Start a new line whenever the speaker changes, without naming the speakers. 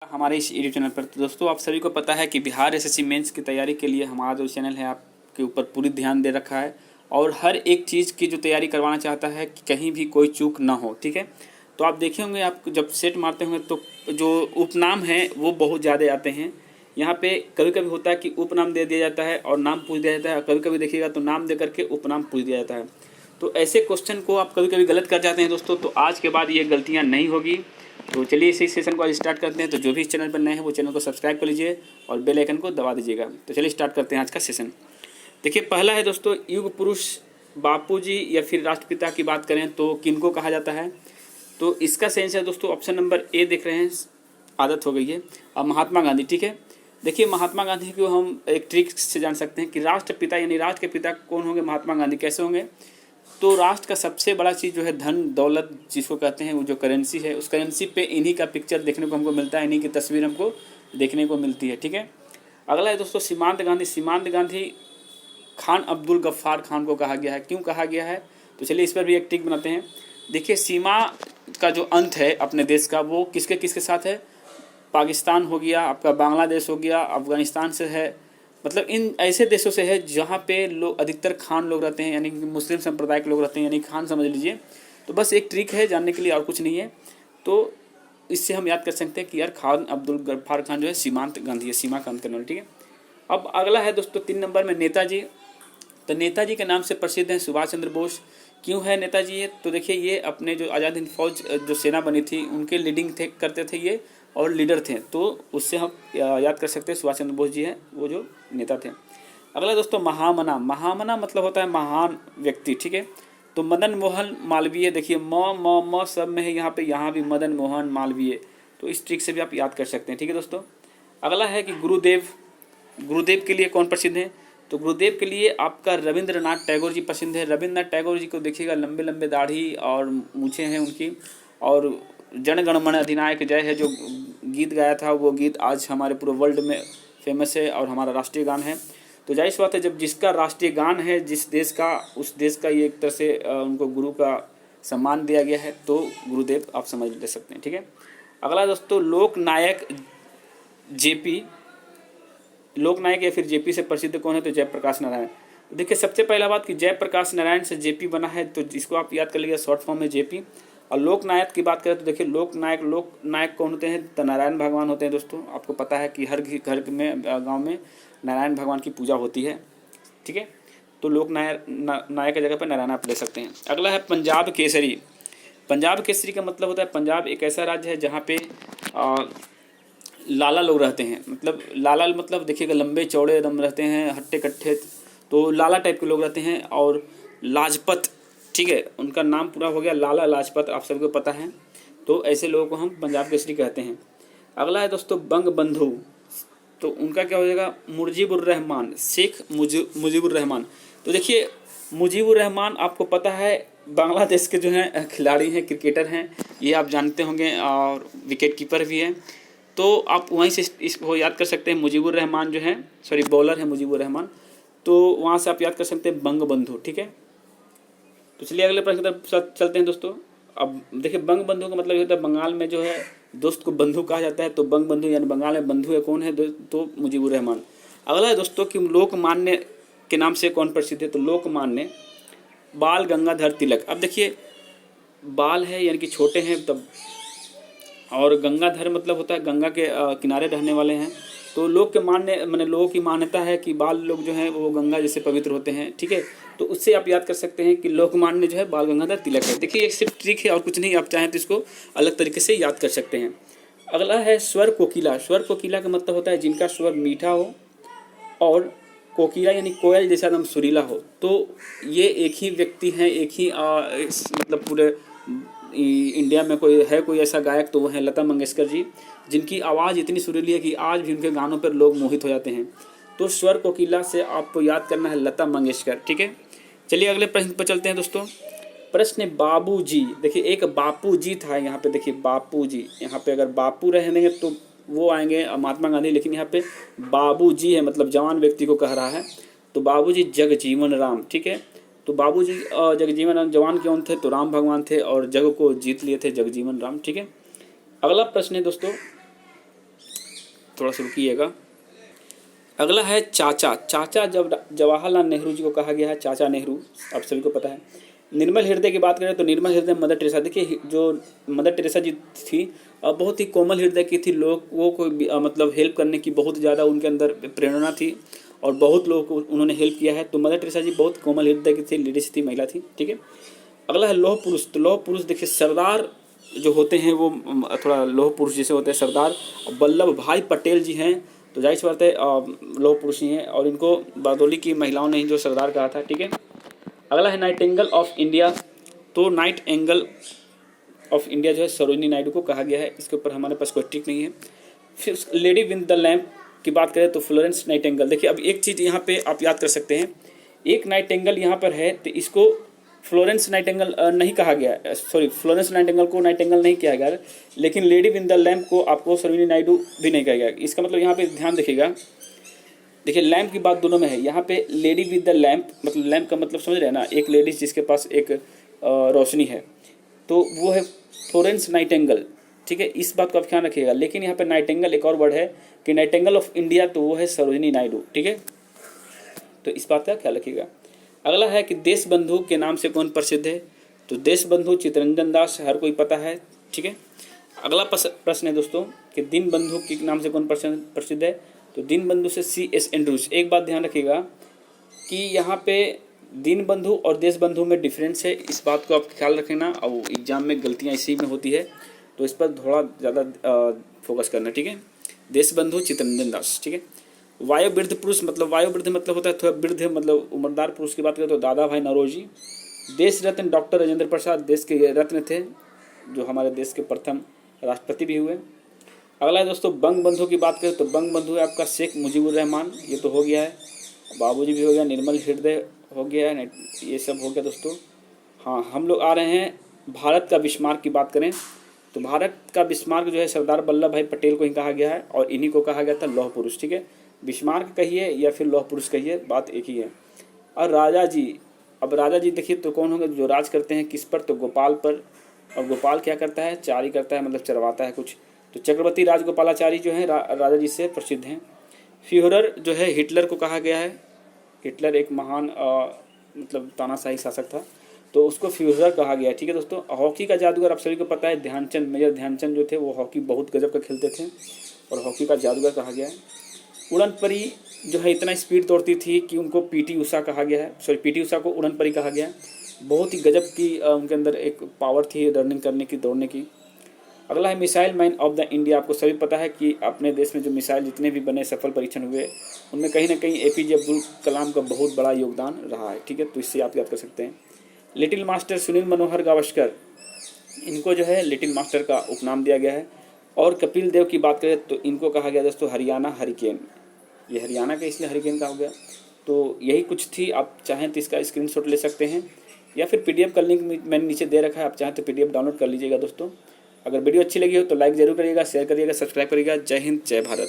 हमारे इस YouTube channel पर। तो दोस्तों, आप सभी को पता है कि बिहार एसएससी मेंस की तैयारी के लिए हमारा जो चैनल है आपके ऊपर पूरी ध्यान दे रखा है और हर एक चीज़ की जो तैयारी करवाना चाहता है कि कहीं भी कोई चूक ना हो। ठीक है, तो आप देखे होंगे, आप जब सेट मारते होंगे तो जो उपनाम है वो बहुत ज़्यादा आते हैं। यहाँ पे कभी कभी होता है कि उपनाम दे दिया जाता है और नाम पूछ दिया जाता है, कभी कभी देखिएगा तो नाम दे करके उपनाम पूछ दिया जाता है। तो ऐसे क्वेश्चन को आप कभी कभी गलत कर जाते हैं दोस्तों। तो आज के बाद ये गलतियाँ नहीं होगी। तो चलिए इसी सेशन को आज स्टार्ट करते हैं। तो जो भी इस चैनल पर नए हैं वो चैनल को सब्सक्राइब कर लीजिए और बेल आइकन को दबा दीजिएगा। तो चलिए स्टार्ट करते हैं आज का सेशन। देखिए, पहला है दोस्तों, युग पुरुष बापूजी या फिर राष्ट्रपिता की बात करें तो किनको कहा जाता है। तो इसका सेंस है दोस्तों ऑप्शन नंबर ए देख रहे हैं, आदत हो गई है। अब महात्मा गांधी। ठीक है, देखिए महात्मा गांधी को हम एक ट्रिक से जान सकते हैं कि राष्ट्रपिता यानी राष्ट्र के पिता कौन होंगे, महात्मा गांधी। कैसे होंगे? तो राष्ट्र का सबसे बड़ा चीज़ जो है धन दौलत जिसको कहते हैं, वो जो करेंसी है, उस करेंसी पे इन्हीं का पिक्चर देखने को हमको मिलता है, इन्हीं की तस्वीर हमको देखने को मिलती है। ठीक है, अगला है दोस्तों सीमांत गांधी। सीमांत गांधी खान अब्दुल गफ्फार खान को कहा गया है। क्यों कहा गया है? तो चलिए इस पर भी एक ट्रिक बनाते हैं। देखिए, सीमा का जो अंत है अपने देश का वो किसके किसके साथ है? पाकिस्तान हो गया, आपका बांग्लादेश हो गया, अफगानिस्तान से है, मतलब इन ऐसे देशों से है जहाँ पे लोग अधिकतर खान लोग रहते हैं, यानी कि मुस्लिम संप्रदाय के लोग रहते हैं, यानी खान समझ लीजिए। तो बस एक ट्रिक है जानने के लिए, और कुछ नहीं है। तो इससे हम याद कर सकते हैं कि यार खान अब्दुल गफ्फार खान जो है सीमांत गांधी है, सीमा का अंत करने वाले। ठीक है, अब अगला है दोस्तों 3 नंबर में नेताजी। तो नेताजी के नाम से प्रसिद्ध हैं सुभाष चंद्र बोस। क्यों है नेताजी ये? तो देखिए, ये अपने जो आज़ाद हिंद फौज जो सेना बनी थी उनके लीडिंग थे, करते थे ये, और लीडर थे। तो उससे हम याद कर सकते हैं सुभाष चंद्र बोस जी हैं वो जो नेता थे। अगला दोस्तों महामना। महामना मतलब होता है महान व्यक्ति। ठीक है, तो मदन मोहन मालवीय। देखिए म सब में है यहाँ पे, यहाँ भी मदन मोहन मालवीय। तो इस ट्रिक से भी आप याद कर सकते हैं। ठीक है दोस्तों, अगला है कि गुरुदेव। गुरुदेव के लिए कौन प्रसिद्ध है? तो गुरुदेव के लिए आपका रविंद्रनाथ टैगोर जी पसंद है। रविंद्रनाथ टैगोर जी को देखिएगा, लंबे लंबे दाढ़ी और मूछें हैं उनकी, और जन गण मन अधिनायक जय है जो गीत गाया था वो गीत आज हमारे पूरे वर्ल्ड में फेमस है और हमारा राष्ट्रीय गान है। तो जाहिर सी बात है, जब जिसका राष्ट्रीय गान है जिस देश का, उस देश का ये एक तरह से उनको गुरु का सम्मान दिया गया है। तो गुरुदेव आप समझ ले सकते हैं। ठीक है, अगला दोस्तों लोकनायक जेपी। लोकनायक या फिर जेपी से प्रसिद्ध कौन है? तो जयप्रकाश नारायण। देखिए, सबसे पहला बात कि जयप्रकाश नारायण से जेपी बना है, तो इसको आप याद कर लीजिए, शॉर्ट फॉर्म में जेपी। और लोकनायक की बात करें तो देखिए, लोकनायक कौन होते हैं? तो नारायण भगवान होते हैं। दोस्तों, आपको पता है कि हर घर में, गांव में नारायण भगवान की पूजा होती है। ठीक है, तो नायक की जगह पर नारायण आप ले सकते हैं। अगला है पंजाब केसरी। पंजाब केसरी का मतलब होता है, पंजाब एक ऐसा राज्य है जहाँ पे लाला लोग रहते हैं। मतलब लाला मतलब देखिएगा, लंबे चौड़े एकदम रहते हैं, हट्टे कट्ठे, तो लाला टाइप के लोग रहते हैं। और लाजपत, ठीक है, उनका नाम पूरा हो गया लाला लाजपत, आप सबको पता है। तो ऐसे लोगों को हम पंजाब केसरी कहते हैं। अगला है दोस्तों बंग बंधु। तो उनका क्या हो जाएगा? मुजीबुर रहमान, शेख मुजीबुर रहमान। तो देखिए, मुजीबुर रहमान आपको पता है बांग्लादेश के जो हैं खिलाड़ी हैं, क्रिकेटर हैं, ये आप जानते होंगे, और विकेट कीपर भी हैं। तो आप वहीं से इसको याद कर सकते हैं, मुजीबुर रहमान जो है, सॉरी बॉलर है मुजीबुर रहमान। तो वहाँ से आप याद कर सकते हैं बंग बंधु। ठीक है, तो चलिए अगले प्रश्न की तरफ चलते हैं दोस्तों। अब देखिए, बंग बंधु का मतलब ये होता है, बंगाल में जो है दोस्त को बंधु कहा जाता है। तो बंग बंधु यानी बंगाल में बंधु है, कौन है? तो मुजीबुर रहमान। अगला है दोस्तों कि लोकमान्य के नाम से कौन प्रसिद्ध है? तो लोकमान्य बाल गंगाधर तिलक। अब देखिए, बाल है यानी कि छोटे हैं तब, और गंगाधर मतलब होता है गंगा के किनारे रहने वाले हैं। तो लोग के मानने मैंने लोगों की मान्यता है कि बाल लोग जो हैं वो गंगा जैसे पवित्र होते हैं। ठीक है, तो उससे आप याद कर सकते हैं कि लोकमान्य जो है बाल गंगाधर तिलक है। देखिए, एक सिर्फ ट्रिक है और कुछ नहीं, आप चाहें तो इसको अलग तरीके से याद कर सकते हैं। अगला है स्वर कोकिला। स्वर कोकिला का मतलब होता है जिनका स्वर मीठा हो और कोकिला यानी कोयल जैसा एकदम सुरीला हो। तो ये एक ही व्यक्ति हैं, एक ही मतलब पूरे इंडिया में कोई ऐसा गायक, तो वो है लता मंगेशकर जी, जिनकी आवाज़ इतनी सुरीली है कि आज भी उनके गानों पर लोग मोहित हो जाते हैं। तो स्वर कोकिला से आपको याद करना है लता मंगेशकर। ठीक है, चलिए अगले प्रश्न पर चलते हैं दोस्तों। प्रश्न बाबू जी। देखिए, एक बापू जी था यहाँ पे, देखिए बापू जी, यहाँ पे अगर बापू रहेंगे तो वो आएंगे महात्मा गांधी, लेकिन यहाँ पे बाबू जी है, मतलब जवान व्यक्ति को कह रहा है। तो बाबू जी जगजीवन राम। ठीक है, तो बाबूजी जगजीवन राम जवान कौन थे? तो राम भगवान थे, और जग को जीत लिए थे जगजीवन राम। ठीक है, अगला प्रश्न है दोस्तों थोड़ा सा रुकिएगा। अगला है चाचा। चाचा जब जवाहरलाल नेहरू जी को कहा गया है चाचा नेहरू, आप सभी को पता है। निर्मल हृदय की बात करें तो निर्मल हृदय मदर टेरेसा। देखिए जो मदर टेरेसा जी थी बहुत ही कोमल हृदय की थी, लोगों को मतलब हेल्प करने की बहुत ज़्यादा उनके अंदर प्रेरणा थी और बहुत लोगों को उन्होंने हेल्प किया है। तो मदर टेरेसा जी बहुत कोमल हृदय की थी, लेडीज थी, महिला थी, ठीक है। अगला है लौह पुरुष। तो लौह पुरुष देखिए सरदार जो होते हैं वो थोड़ा लौह पुरुष जैसे होते हैं। सरदार वल्लभ भाई पटेल जी हैं, तो जाहिर सी बात है लौह पुरुष ही हैं और इनको बारदोली की महिलाओं ने ही जो सरदार कहा था, ठीक है। अगला है नाइटिंगेल ऑफ इंडिया। तो नाइट एंगल ऑफ इंडिया जो है सरोजिनी नायडू को कहा गया है, इसके ऊपर हमारे पास कोई ट्रिक नहीं है। फिर लेडी विद द लैम्प की बात करें तो फ्लोरेंस नाइटिंगेल। देखिए अब एक चीज़ यहाँ पे आप याद कर सकते हैं, एक नाइटिंगेल यहाँ पर है तो इसको फ्लोरेंस नाइटिंगेल नहीं कहा गया, सॉरी फ्लोरेंस नाइटिंगेल को नाइटिंगेल नहीं किया गया, लेकिन लेडी विद द लैम्प को आपको सरोजिनी नायडू भी नहीं कहा गया। इसका मतलब यहाँ पे ध्यान रखिएगा, देखिए लैम्प की बात दोनों में है। यहाँ पे लेडी विद द लैम्प मतलब लैम्प का मतलब समझ रहे हैं ना, एक लेडीज जिसके पास एक रोशनी है, तो वो है फ्लोरेंस नाइटिंगेल, ठीक है। इस बात को आप ख्याल रखिएगा। लेकिन यहाँ पे नाइटिंगेल एक और वर्ड है कि नाइटिंगेल ऑफ इंडिया, तो वो है सरोजिनी नायडू, ठीक है। तो इस बात का ख्याल रखिएगा। अगला है कि देश बंधु के नाम से कौन प्रसिद्ध है। तो देश बंधु चित्तरंजन दास हर कोई पता है, ठीक है। अगला प्रश्न है दोस्तों कि दीन बंधु के नाम से कौन प्रसिद्ध है। तो दीन बंधु से C.S. एंड्रूज। एक बात ध्यान रखिएगा कि यहाँ पे दीन बंधु और देश बंधु में डिफरेंस है, इस बात को आप ख्याल रखना। और एग्जाम में गलतियाँ इसी में होती है, तो इस पर थोड़ा ज़्यादा फोकस करना, ठीक है। देश बंधु चित्तरंजन दास, ठीक है। वायोवृद्ध पुरुष मतलब वायोवृद्ध मतलब होता है थोड़ा वृद्ध मतलब उम्रदार पुरुष की बात करें तो दादा भाई नौरोजी। देश रत्न डॉक्टर राजेंद्र प्रसाद देश के रत्न थे, जो हमारे देश के प्रथम राष्ट्रपति भी हुए। अगला है दोस्तों बंग बंधु की बात करें तो बंग बंधु है आपका शेख मुजीबुर रहमान, ये तो हो गया है। बाबूजी भी हो गया, निर्मल हृदय हो गया, ये सब हो गया दोस्तों। हाँ, हम लोग आ रहे हैं भारत का बिस्मार्क की बात करें तो भारत का बिस्मार्क जो है सरदार वल्लभ भाई पटेल को ही कहा गया है और इन्हीं को कहा गया था लौह पुरुष, ठीक है। बिस्मार्क कहिए या फिर लौह पुरुष कहिए, बात एक ही है। और राजा जी, अब राजा जी देखिए तो कौन होंगे जो राज करते हैं किस पर, तो गोपाल पर। और गोपाल क्या करता है, चारी करता है, मतलब चरवाता है कुछ। तो चक्रवर्ती राजगोपालाचारी जो है राजा जी से प्रसिद्ध हैं। फ्यूहरर जो है हिटलर को कहा गया है, हिटलर एक महान मतलब तानाशाही शासक था, तो उसको फ्यूहरर कहा गया है, ठीक है दोस्तों। हॉकी का जादूगर आप सभी को पता है ध्यानचंद, मेजर ध्यानचंद जो थे वो हॉकी बहुत गजब का खेलते थे और हॉकी का जादूगर कहा गया है। उड़न परी जो है इतना स्पीड दौड़ती थी कि उनको पीटी उषा कहा गया है, सॉरी पीटी उषा को उड़न परी कहा गया है। बहुत ही गजब की उनके अंदर एक पावर थी रनिंग करने की, दौड़ने की। अगला है missile man of the India. आपको सभी पता है कि अपने देश में जो मिसाइल जितने भी बने सफल परीक्षण हुए उनमें कहीं ना कहीं APJ अब्दुल कलाम का बहुत बड़ा योगदान रहा है, ठीक है। तो इससे आप याद कर सकते हैं। लिटिल मास्टर सुनील मनोहर गावस्कर, इनको जो है लिटिल मास्टर का उपनाम दिया गया है। और कपिल देव की बात करें तो इनको कहा गया दोस्तों हरियाणा हरिकेन, ये हरियाणा का इसलिए हरिकेन कहा गया। तो यही कुछ थी, आप चाहें तो इसका स्क्रीनशॉट ले सकते हैं या फिर PDF का लिंक मैंने नीचे दे रखा है, आप चाहें तो PDF डाउनलोड कर लीजिएगा दोस्तों। अगर वीडियो अच्छी लगी हो तो लाइक जरूर करिएगा, शेयर करिएगा, सब्सक्राइब करिएगा। जय हिंद, जय भारत।